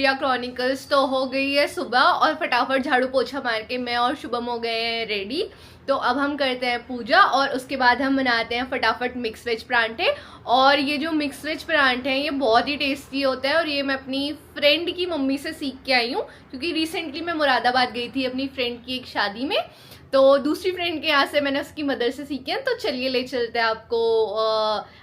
प्रिया chronicles. तो हो गई है सुबह और फटाफट झाड़ू पोछा मार के मैं और शुभम हो गए हैं रेडी। तो अब हम करते हैं पूजा और उसके बाद हम बनाते हैं फटाफट मिक्स वेज परांठे। और ये जो मिक्स वेज परांठे हैं ये बहुत ही टेस्टी होता है और ये मैं अपनी फ्रेंड की मम्मी से सीख के आई हूँ, क्योंकि रिसेंटली मैं मुरादाबाद गई थी अपनी फ्रेंड की एक शादी में। तो दूसरी फ्रेंड के यहाँ से मैंने उसकी मदर से सीखे हैं। तो चलिए ले चलते हैं आपको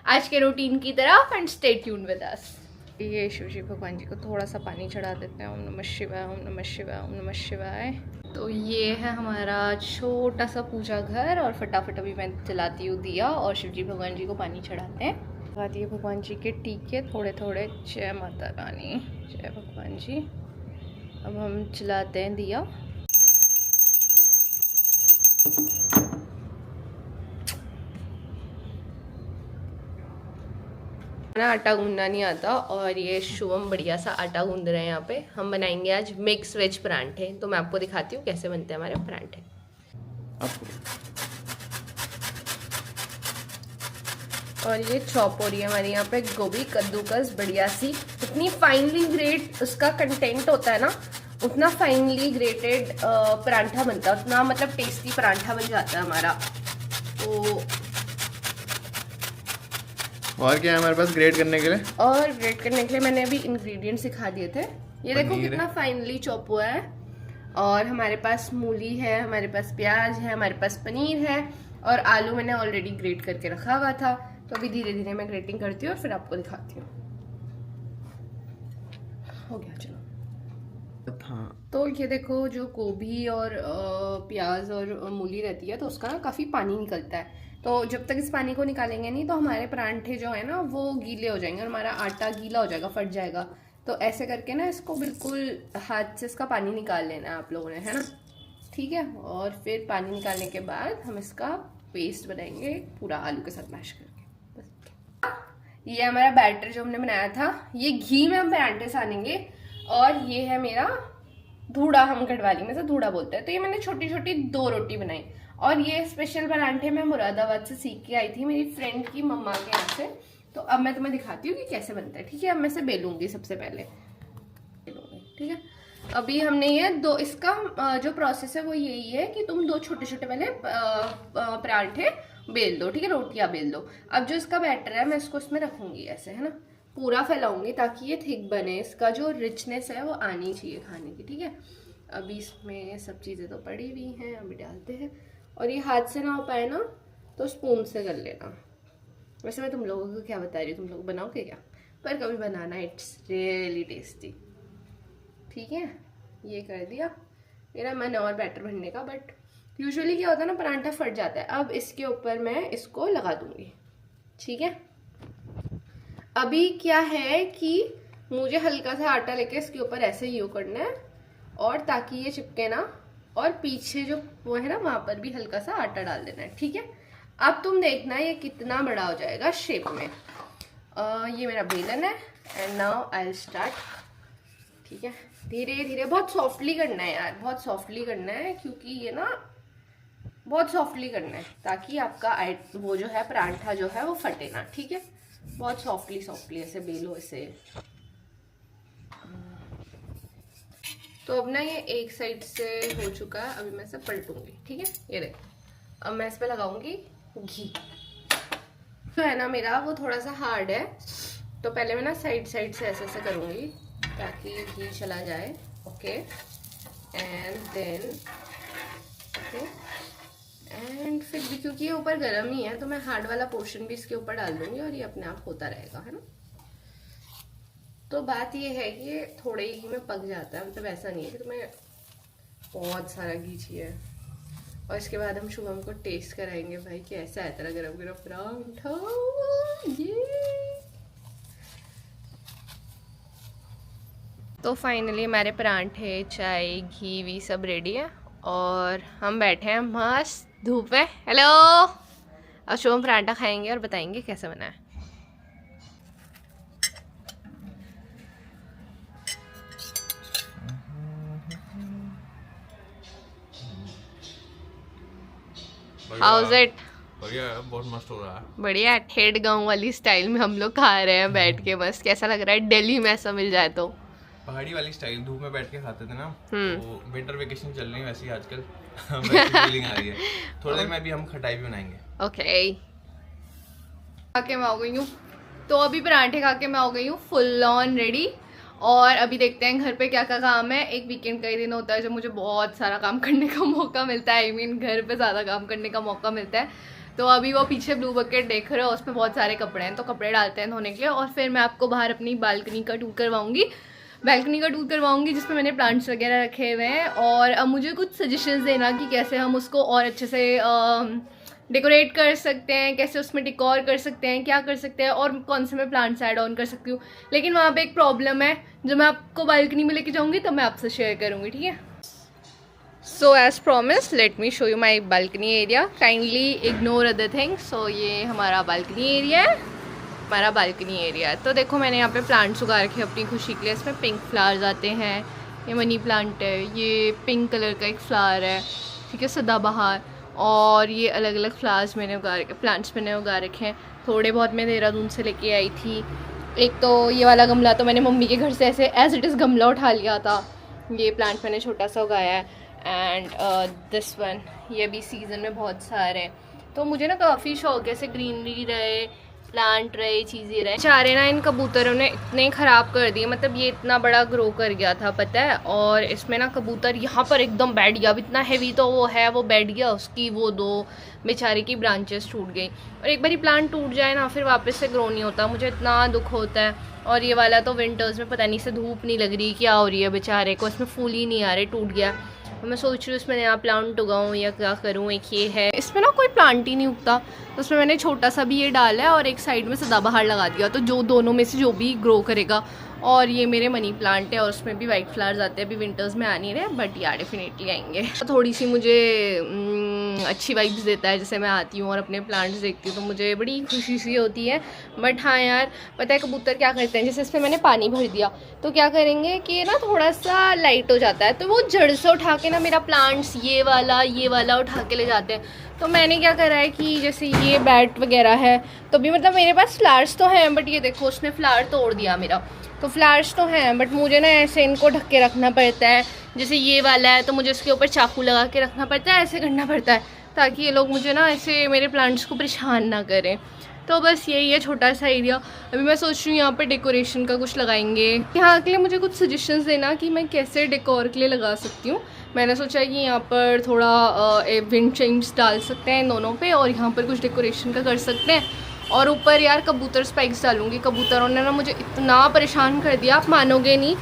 आज के रूटीन की तरफ and stay tuned with us. ये शिव जी भगवान जी को थोड़ा सा पानी चढ़ा देते हैं। ओम नमः शिवाय, ओम नमः शिवाय, ओम नमः शिवाय। तो ये है हमारा छोटा सा पूजा घर और फटाफट अभी मैं जलाती हूँ दिया और शिव जी भगवान जी को पानी चढ़ाते हैं। लगाती है भगवान जी के टीके थोड़े थोड़े। जय माता रानी, जय भगवान जी। अब हम जलाते हैं दिया। ना आटा गूंदना नहीं आता और ये शुभम बढ़िया सा आटा गूंद रहे हैं। यहाँ पे हम बनाएंगे आज मिक्स वेज परांठे। तो मैं आपको दिखाती हूँ कैसे बनते हैं हमारे परांठे। और ये चॉप हो रही है हमारी यहाँ पे गोभी कद्दूकस बढ़िया सी। इतनी फाइनली ग्रेट उसका कंटेंट होता है ना, उतना फाइनली ग्रेटेड परांठा बनता है, उतना मतलब टेस्टी परांठा बन जाता है हमारा। तो और क्या है हमारे पास ग्रेट करने के लिए? और ग्रेट करने के लिए मैंने अभी इंग्रेडिएंट्स सिखा दिए थे। ये देखो कितना फाइनली चॉप हुआ है। और हमारे पास मूली है, हमारे पास प्याज है, हमारे पास पनीर है और आलू मैंने ऑलरेडी ग्रेट करके रखा हुआ था। तो अभी धीरे धीरे मैं ग्रेटिंग करती हूँ और फिर आपको दिखाती हूँ। हो गया, चलो। हाँ। तो ये देखो जो गोभी और प्याज और मूली रहती है तो उसका ना काफ़ी पानी निकलता है। तो जब तक इस पानी को निकालेंगे नहीं तो हमारे परांठे जो है ना वो गीले हो जाएंगे और हमारा आटा गीला हो जाएगा, फट जाएगा। तो ऐसे करके ना इसको बिल्कुल हाथ से इसका पानी निकाल लेना है आप लोगों ने, है ना। ठीक है। और फिर पानी निकालने के बाद हम इसका पेस्ट बनाएंगे पूरा आलू के साथ मैश करके। बस ये हमारा बैटर जो हमने बनाया था। ये घी में हम परांठे सानेंगे। और ये है मेरा धूड़ा, हम गढ़वाली में से धूड़ा बोलते हैं। तो ये मैंने छोटी छोटी 2 रोटी बनाई। और ये स्पेशल परांठे मैं मुरादाबाद से सीख के आई थी मेरी फ्रेंड की मम्मा के यहाँ से। तो अब मैं तुम्हें दिखाती हूँ कि कैसे बनता है। ठीक है। अब मैं इसे बेलूंगी सबसे पहले। ठीक है। अभी हमने ये दो, इसका जो प्रोसेस है वो यही है कि तुम 2 छोटे छोटे पहले परांठे बेल दो। ठीक है, रोटियां बेल दो। अब जो इसका बैटर है मैं इसको इसमें रखूंगी ऐसे, है ना, पूरा फैलाऊंगी ताकि ये थिक बने। इसका जो रिचनेस है वो आनी चाहिए खाने की। ठीक है। अभी इसमें सब चीज़ें तो पड़ी हुई हैं, अभी डालते हैं। और ये हाथ से ना हो पाए ना तो स्पून से कर लेना। वैसे मैं तुम लोगों को क्या बता रही हूँ, तुम लोग बनाओगे क्या? पर कभी बनाना, इट्स रियली टेस्टी। ठीक है। ये कर दिया। मेरा मन और बैटर भरने का, बट यूजुअली क्या होता है ना परांठा फट जाता है। अब इसके ऊपर मैं इसको लगा दूंगी। ठीक है। अभी क्या है कि मुझे हल्का सा आटा लेके इसके ऊपर ऐसे यूं करना है और ताकि ये चिपके ना। और पीछे जो वो है ना वहां पर भी हल्का सा आटा डाल देना है। ठीक है। अब तुम देखना ये कितना बड़ा हो जाएगा शेप में। ये मेरा बेलन है and now I will start. ठीक है। धीरे धीरे बहुत सॉफ्टली करना है यार, बहुत सॉफ्टली करना है, क्योंकि ये ना बहुत सॉफ्टली करना है ताकि आपका वो जो है परांठा जो है वो फटे ना। ठीक है। बहुत सॉफ्टली सॉफ्टली ऐसे बेलो इसे। तो अब ना ये एक साइड से हो चुका है। अभी मैं इसे पलटूंगी। ठीक है। ये देख, अब मैं इस पे लगाऊंगी घी। तो है ना मेरा वो थोड़ा सा हार्ड है, तो पहले मैं ना साइड साइड से ऐसे ऐसे करूंगी ताकि घी चला जाए। Okay. And then okay. And फिर भी क्योंकि ये ऊपर गर्म नहीं है तो मैं हार्ड वाला पोर्शन भी इसके ऊपर डाल दूंगी और ये अपने आप होता रहेगा, है ना। तो बात ये है कि ये थोड़े ही घी में पक जाता है, मतलब ऐसा नहीं है कि तुम्हें बहुत सारा घी चाहिए। और इसके बाद हम शुभम को टेस्ट कराएंगे भाई कैसा है तेरा गरम गरम परांठा। ये तो फाइनली हमारे परांठे, चाय, घी वी सब रेडी है और हम बैठे हैं मस्त धूप में। हेलो। अब शुभम परांठा खाएंगे और बताएंगे कैसे बना है। House it? बढ़िया है, बहुत मस्त हो रहा है। बढ़िया। ठेठ गांव वाली स्टाइल में हम लोग खा रहे हैं बैठ के। मस्त। कैसा लग रहा है? दिल्ली में ऐसा मिल जाए तो पहाड़ी वाली स्टाइल धूप में बैठ के खाते थे ना। हम्म। तो विंटर वेकेशन चल रही है वैसे ही आजकल। वैसी फीलिंग आ रही है। थोड़ी देर में अभी हम खटाई भी बनाएंगे। ओके। खा के मैं हो गई हूँ, तो अभी पराठे खा के मैं हो गई हूँ फुल ऑन रेडी। और अभी देखते हैं घर पे क्या क्या काम है। एक वीकेंड का ही दिन होता है जब मुझे बहुत सारा काम करने का मौका मिलता है। आई मीन घर पे ज़्यादा काम करने का मौका मिलता है। तो अभी वो पीछे ब्लू बकेट देख रहे हो, उसमें बहुत सारे कपड़े हैं, तो कपड़े डालते हैं धोने के लिए। और फिर मैं आपको बाहर अपनी बालकनी का टूर करवाऊंगी, जिसमें मैंने प्लांट्स वगैरह रखे हुए हैं। और अब मुझे कुछ सजेशंस देना कि कैसे हम उसको और अच्छे से डेकोरेट कर सकते हैं, कैसे उसमें डेकोर कर सकते हैं, क्या कर सकते हैं, और कौन से मैं प्लांट्स ऐड ऑन कर सकती हूँ। लेकिन वहाँ पे एक प्रॉब्लम है, जो मैं आपको बालकनी में लेके जाऊँगी तब मैं आपसे शेयर करूँगी, ठीक है। So as promise let me show you my balcony area, kindly ignore other things. So ये हमारा बालकनी एरिया है, हमारा बालकनी एरिया है। तो देखो मैंने यहाँ पे प्लांट्स उगा रखे हैं अपनी खुशी के लिए। इसमें पिंक फ्लावर्स आते हैं, ये मनी प्लांट है, ये पिंक कलर का एक फ्लावर है, ठीक है, सदाबहार। और ये अलग अलग फ्लावर्स मैंने उगा रखे, प्लांट्स मैंने उगा रखे हैं। थोड़े बहुत मैं देहरादून से लेके आई थी। एक तो ये वाला गमला तो मैंने मम्मी के घर से ऐसे एज इट इज़ गमला उठा लिया था। ये प्लांट मैंने छोटा सा उगाया है। एंड दिस वन, ये भी सीज़न में बहुत सारे हैं। तो मुझे ना काफ़ी शौक है ऐसे ग्रीनरी रहे, प्लांट रहे, चीज़ें रहे। बेचारे ना इन कबूतरों ने इतने ख़राब कर दिए, मतलब ये इतना बड़ा ग्रो कर गया था पता है। और इसमें ना कबूतर यहाँ पर एकदम बैठ गया। अब इतना हैवी तो वो है, वो बैठ गया, उसकी वो 2 बेचारे की ब्रांचेस टूट गई। और एक बार प्लांट टूट जाए ना फिर वापस से ग्रो नहीं होता, मुझे इतना दुख होता है। और ये वाला तो विंटर्स में पता नहीं से धूप नहीं लग रही, क्या हो रही है बेचारे को, इसमें फूल ही नहीं आ रहे, टूट गया। मैं सोच रही हूँ इसमें नया प्लांट उगाऊँ या क्या करूँ। एक ये है, इसमें ना कोई प्लांट ही नहीं उगता, तो उसमें मैंने छोटा सा भी ये डाला है और एक साइड में सदाबहार लगा दिया। तो जो दोनों में से जो भी ग्रो करेगा। और ये मेरे मनी प्लांट है और उसमें भी वाइट फ्लावर्स आते हैं। अभी विंटर्स में आ नहीं रहे, बट यार डेफिनेटली आएंगे। थोड़ी सी मुझे अच्छी वाइब्स देता है जैसे मैं आती हूँ और अपने प्लांट्स देखती हूँ, तो मुझे बड़ी खुशी सी होती है। बट हाँ यार, पता है कबूतर क्या करते हैं, जैसे इसमें मैंने पानी भर दिया तो क्या करेंगे कि ना थोड़ा सा लाइट हो जाता है, तो वो जड़ से उठा के ना मेरा प्लांट्स ये वाला उठा के ले जाते हैं। तो मैंने क्या करा है कि जैसे ये बैट वगैरह है, तो भी मतलब मेरे पास फ्लावर्स तो हैं, बट ये देखो उसने फ्लावर तोड़ दिया मेरा। तो फ्लावर्स तो हैं बट मुझे ना ऐसे इनको ढक के रखना पड़ता है। जैसे ये वाला है तो मुझे इसके ऊपर चाकू लगा के रखना पड़ता है, ऐसे करना पड़ता है ताकि ये लोग मुझे ना ऐसे मेरे प्लांट्स को परेशान ना करें। तो बस यही है छोटा सा एरिया। अभी मैं सोच रही हूँ यहाँ पर डेकोरेशन का कुछ लगाएंगे। यहाँ के लिए मुझे कुछ सजेशंस देना कि मैं कैसे डेकोर के लिए लगा सकती हूँ। मैंने सोचा है कि यहाँ पर थोड़ा विंड चाइम्स डाल सकते हैं दोनों पे, और यहाँ पर कुछ डेकोरेशन का कर सकते हैं। और ऊपर यार कबूतर स्पाइक्स डालूंगी। कबूतरों ने ना मुझे इतना परेशान कर दिया, आप मानोगे नहीं।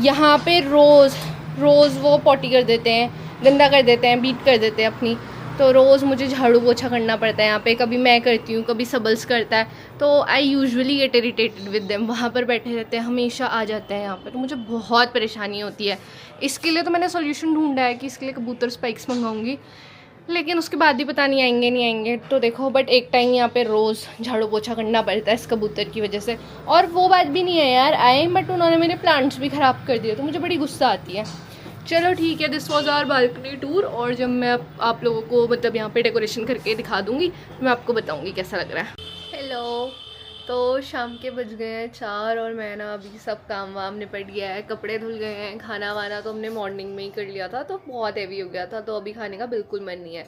यहाँ पे रोज़ वो पॉटी कर देते हैं, गंदा कर देते हैं, बीट कर देते हैं अपनी। तो रोज़ मुझे झाड़ू पोछा करना पड़ता है यहाँ पे। कभी मैं करती हूँ, कभी सबल्स करता है। तो I usually get irritated with them. वहाँ पर बैठे रहते हैं, हमेशा आ जाते हैं यहाँ पर, तो मुझे बहुत परेशानी होती है। इसके लिए तो मैंने सोल्यूशन ढूंढा है कि इसके लिए कबूतर स्पाइक्स मंगाऊंगी, लेकिन उसके बाद भी पता नहीं आएंगे नहीं आएंगे। तो देखो, बट एक टाइम यहाँ पे रोज़ झाड़ू पोछा करना पड़ता है इस कबूतर की वजह से। और वो बात भी नहीं है यार, आए बट उन्होंने मेरे प्लांट्स भी ख़राब कर दिए, तो मुझे बड़ी गुस्सा आती है। चलो ठीक है, this was our balcony tour. और जब मैं आप लोगों को मतलब यहाँ पे डेकोरेशन करके दिखा दूँगी, मैं आपको बताऊँगी कैसा लग रहा है। हेलो, तो शाम के बज गए हैं 4 और मैं ना अभी सब काम वाम निपट गया है, कपड़े धुल गए हैं, खाना वाना तो हमने मॉर्निंग में ही कर लिया था, तो बहुत हैवी हो गया था, तो अभी खाने का बिल्कुल मन नहीं है।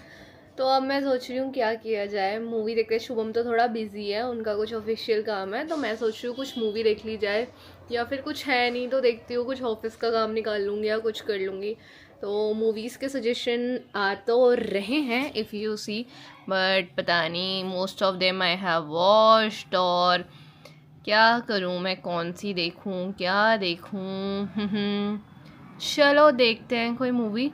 तो अब मैं सोच रही हूँ क्या किया जाए। मूवी देखते, शुभम तो थोड़ा बिजी है, उनका कुछ ऑफिशियल काम है, तो मैं सोच रही हूँ कुछ मूवी देख ली जाए, या फिर कुछ है नहीं तो देखती हूँ कुछ ऑफिस का काम निकाल लूँगी या कुछ कर लूँगी। तो मूवीज़ के सजेशन आ तो रहे हैं इफ़ यू सी, बट पता नहीं most of them I have watched, और क्या करूँ मैं, कौन सी देखूँ, क्या देखूँ। चलो देखते हैं कोई मूवी।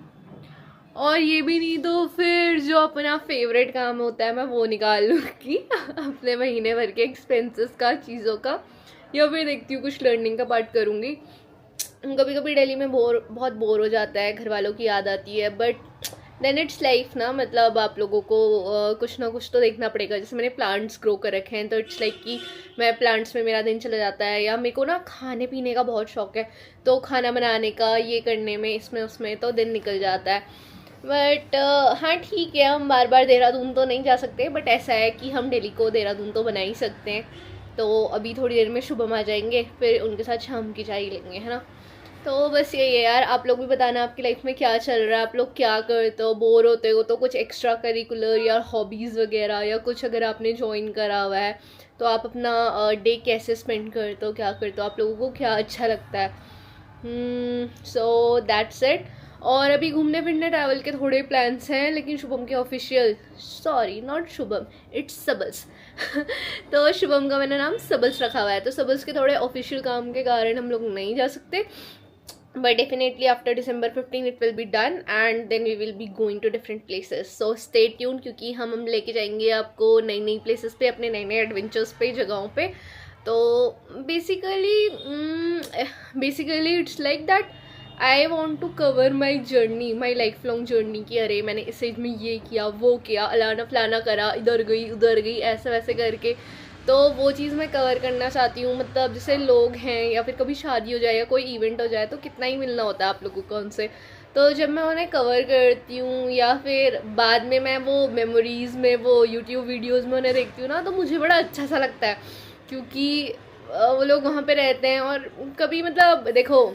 और ये भी नहीं तो फिर जो अपना फेवरेट काम होता है मैं वो निकाल लूँगी अपने महीने भर के एक्सपेंसेस का, चीज़ों का, या फिर देखती हूँ कुछ लर्निंग का पार्ट करूँगी। कभी कभी दिल्ली में बहुत बोर हो जाता है, घर वालों की याद आती है, बट देन इट्स लाइफ ना। मतलब आप लोगों को कुछ ना कुछ तो देखना पड़ेगा। जैसे मैंने प्लांट्स ग्रो कर रखे हैं, तो इट्स लाइक कि मैं प्लांट्स में मेरा दिन चला जाता है। या मेरे को ना खाने पीने का बहुत शौक है, तो खाना बनाने का, ये करने में, इसमें उसमें तो दिन निकल जाता है। बट हाँ ठीक है, हम बार बार देहरादून तो नहीं जा सकते, बट ऐसा है कि हम दिल्ली को देहरादून तो बना ही सकते हैं। तो अभी थोड़ी देर में शुभम आ जाएंगे, फिर उनके साथ शाम की चाय लेंगे, है ना। तो बस यही है यार, आप लोग भी बताना आपकी लाइफ में क्या चल रहा है, आप लोग क्या करते हो, बोर होते हो तो कुछ एक्स्ट्रा करिकुलर या हॉबीज़ वगैरह या कुछ अगर आपने ज्वाइन करा हुआ है तो आप अपना डे कैसे स्पेंड करते हो, क्या करते हो, आप लोगों को क्या अच्छा लगता है। So that's it. और अभी घूमने फिरने ट्रैवल के थोड़े प्लान्स हैं, लेकिन शुभम के official, sorry not Shubham, it's सबल्स तो शुभम का मैंने नाम सबल्स रखा हुआ है, तो सबल्स के थोड़े ऑफिशियल काम के कारण हम लोग नहीं जा सकते, but definitely after December 15 it will be done and then we will be going to different places, so stay tuned, क्योंकि हम लेके जाएंगे आपको नई नई places पे, अपने नए नए एडवेंचर्स पे, जगहों पे। तो basically it's like that I want to cover my journey, my life long journey, कि अरे मैंने इस एज में ये किया, वो किया, अलाना फलाना करा, इधर गई उधर गई, ऐसा वैसे करके। तो वो चीज़ मैं कवर करना चाहती हूँ। मतलब जैसे लोग हैं या फिर कभी शादी हो जाए या कोई इवेंट हो जाए तो कितना ही मिलना होता है आप लोगों को उनसे, तो जब मैं उन्हें कवर करती हूँ या फिर बाद में मैं वो मेमोरीज़ में वो यूट्यूब वीडियोस में उन्हें देखती हूँ ना, तो मुझे बड़ा अच्छा सा लगता है, क्योंकि वो लोग वहाँ पे रहते हैं और कभी मतलब देखो,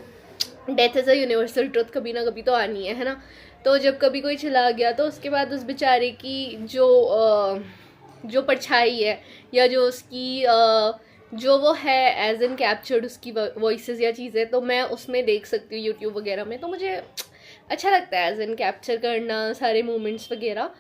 death is a universal truth, कभी ना कभी तो आनी है ना। तो जब कभी कोई चला गया तो उसके बाद उस बेचारे की जो परछाई है या जो उसकी जो वो है एज एन कैप्चर्ड उसकी वॉइसेस या चीज़ें, तो मैं उसमें देख सकती हूँ यूट्यूब वगैरह में, तो मुझे अच्छा लगता है एज एन कैप्चर करना सारे मोमेंट्स वगैरह।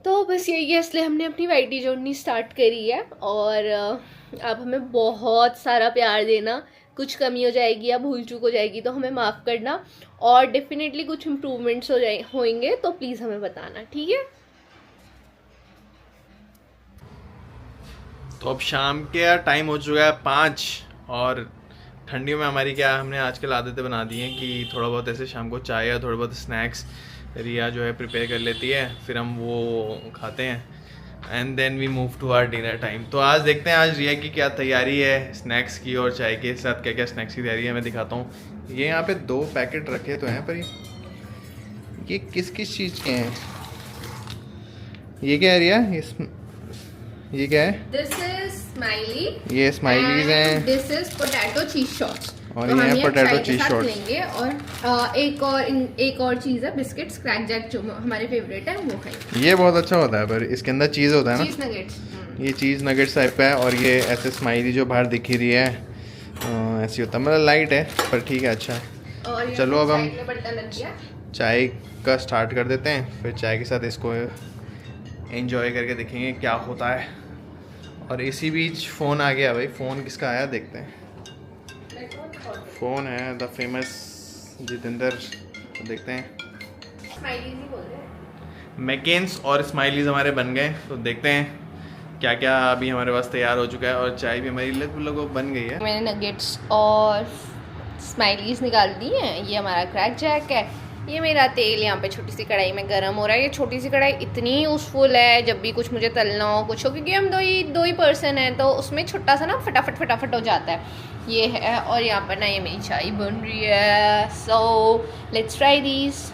तो बस यही है, इसलिए हमने अपनी वाईटी जर्नी स्टार्ट करी है और आप हमें बहुत सारा प्यार देना। कुछ कमी हो जाएगी या भूल चूक हो जाएगी तो हमें माफ़ करना, और डेफिनेटली कुछ इम्प्रूवमेंट्स होंगे तो प्लीज़ हमें बताना, ठीक है। तो अब शाम के टाइम हो चुका है 5, और ठंडियों में हमारी क्या हमने आजकल आदतें बना दी हैं कि थोड़ा बहुत ऐसे शाम को चाय या थोड़ा बहुत स्नैक्स रिया जो है प्रिपेयर कर लेती है, फिर हम वो खाते हैं and then we move to our dinner time. तो आज देखते हैं आज रिया की क्या तैयारी है स्नैक्स की, और चाय के साथ क्या क्या स्नैक्स की तैयारी है मैं दिखाता हूँ। ये यहाँ पे 2 पैकेट रखे तो हैं, पर ये किस किस चीज़ के हैं? ये क्या है रिया? ये क्या है? दिस इज स्माइली, ये स्माइलीज हैं, दिस इज पोटैटो चीज शॉट्स, और ये है पोटैटो चीज शॉट्स लेंगे। और एक और चीज़ है बिस्किट्स क्रैक जैक, जो हमारे फेवरेट है, वो खाएंगे। ये बहुत अच्छा होता है, पर इसके अंदर चीज़ होता है ना, चीज़ नगेट्स। ये चीज़ नगेट्स टाइप का है, और ये ऐसे स्माइली जो बाहर दिख ही रही है ऐसी होता है, मतलब लाइट है पर ठीक है, अच्छा है। और चलो अब हम बटन लग गया, चाय का स्टार्ट कर देते हैं, फिर चाय के साथ इसको एंजॉय करके देखेंगे क्या होता है। और इसी बीच फ़ोन आ गया भाई, फ़ोन किसका आया देखते हैं। फ़ोन है द फेमस जितेंद्र, तो देखते हैं। मैकेन्स और स्माइलीज हमारे बन गए, तो देखते हैं क्या क्या अभी हमारे पास तैयार हो चुका है, और चाय भी हमारी लगभग बन गई है। मैंने नगेट्स और स्माइलीज निकाल दी हैं। ये हमारा क्रैक जैक है, ये मेरा तेल यहाँ पे छोटी सी कढ़ाई में गर्म हो रहा है। ये छोटी सी कढ़ाई इतनी यूज़फुल है जब भी कुछ मुझे तलना हो कुछ हो, क्योंकि हम दो ही पर्सन हैं, तो उसमें छोटा सा ना फटाफट हो जाता है। ये है, और यहाँ पर ना ये मेरी चाय बन रही है, सो लेट्स ट्राई दिस।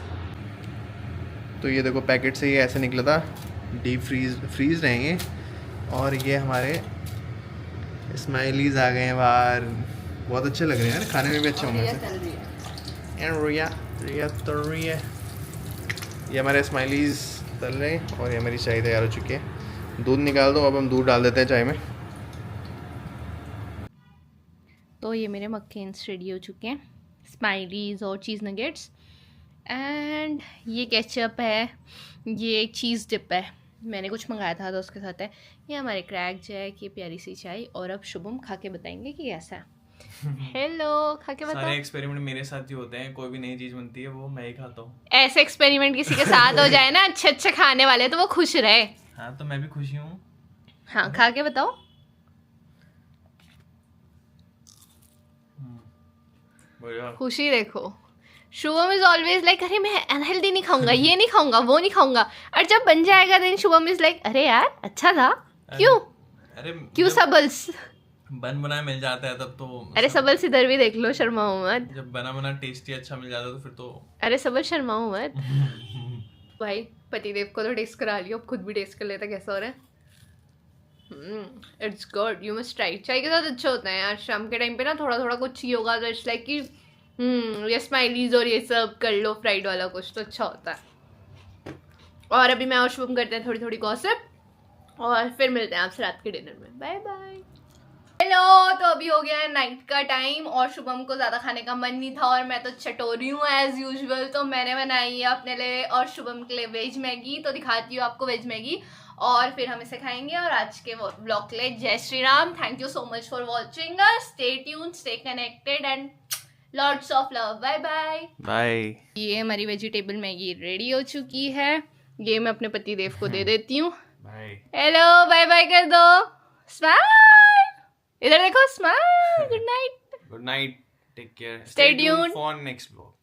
तो ये देखो पैकेट से ये ऐसे निकला था, डीप फ्रीज रहेंगे, और ये हमारे स्माइलीज आ गए हैं बाहर, बहुत अच्छे लग रहे हैं यार, खाने में भी अच्छे होंगे। रिया तल रही है, ये हमारे स्माइलीज तल रहे हैं, और ये हमारी चाय तैयार हो चुकी है। दूध निकाल दो, अब हम दूध डाल देते हैं चाय में। तो ये मेरे मक्केन्स रेडी हो चुके हैं, स्माइलीज और चीज़ नगेट्स, एंड ये केचप है, ये चीज़ डिप है, मैंने कुछ मंगाया था तो उसके साथ है। ये हमारे क्रैक जैक, ये प्यारी सी चाय, और अब शुभम खा के बताएंगे कि कैसा है। हेलो, खा के बताओ। सारे एक्सपेरिमेंट मेरे साथ ही होते हैं, कोई भी नई चीज बनती है वो मैं ही खाता हूँ। ऐसे एक्सपेरिमेंट किसी के साथ हो जाए ना अच्छे खाने वाले, तो वो खुश रहे। हाँ तो मैं भी खुशी हूँ। हाँ, खा के बताओ। खुशी देखो, शुभम इज ऑलवेज लाइक अरे मैं अनहेल्दी नहीं खाऊंगा, ये नहीं खाऊंगा, वो नहीं खाऊंगा, और जब बन जाएगा देन शुभम इज लाइक अरे यार अच्छा था। क्यों? अरे क्यों सबल्स बना मिल जाता है तब तो। अरे सबल्स इधर भी देख लो, शर्माओ मत। जब बना टेस्टी अच्छा मिल जाता है तो फिर तो। अरे सबल शर्माओ मत। भाई पतिदेव को तो टेस्ट करा लियो, अब खुद भी टेस्ट कर लेता कैसा हो रहा है। It's good, you must try. चाय के साथ अच्छा होता है यार, शाम के टाइम पे ना थोड़ा थोड़ा कुछ चाहिए होगा तो इट्स लाइक कि ये स्माइलीज और ये सब कर लो, फ्राइड वाला कुछ तो अच्छा होता है। और अभी मैं और शुभम करते हैं थोड़ी थोड़ी गॉसिप और फिर मिलते हैं आपसे रात के डिनर में। Bye bye. हेलो, तो अभी हो गया है नाइट का टाइम और शुभम को ज़्यादा खाने का मन नहीं था और मैं तो चटोरी हूँ एज यूजुअल, तो मैंने बनाई है अपने लिए और शुभम के लिए वेज मैगी। तो दिखाती हूँ आपको वेज मैगी और फिर हम इसे खाएंगे। और आज के ब्लॉग के लिए जय Shri Ram. Thank you so much for watching us. Stay tuned, stay connected and lots of love. Bye bye bye. ये हमारी वेजिटेबल मैगी रेडी हो चुकी है। ये मैं अपने पति देव को दे देती हूँ। हेलो, बाय बाय कर दो। स्माइल, इधर देखो, smile. Good night. Good night, take care, Stay tuned for next blog.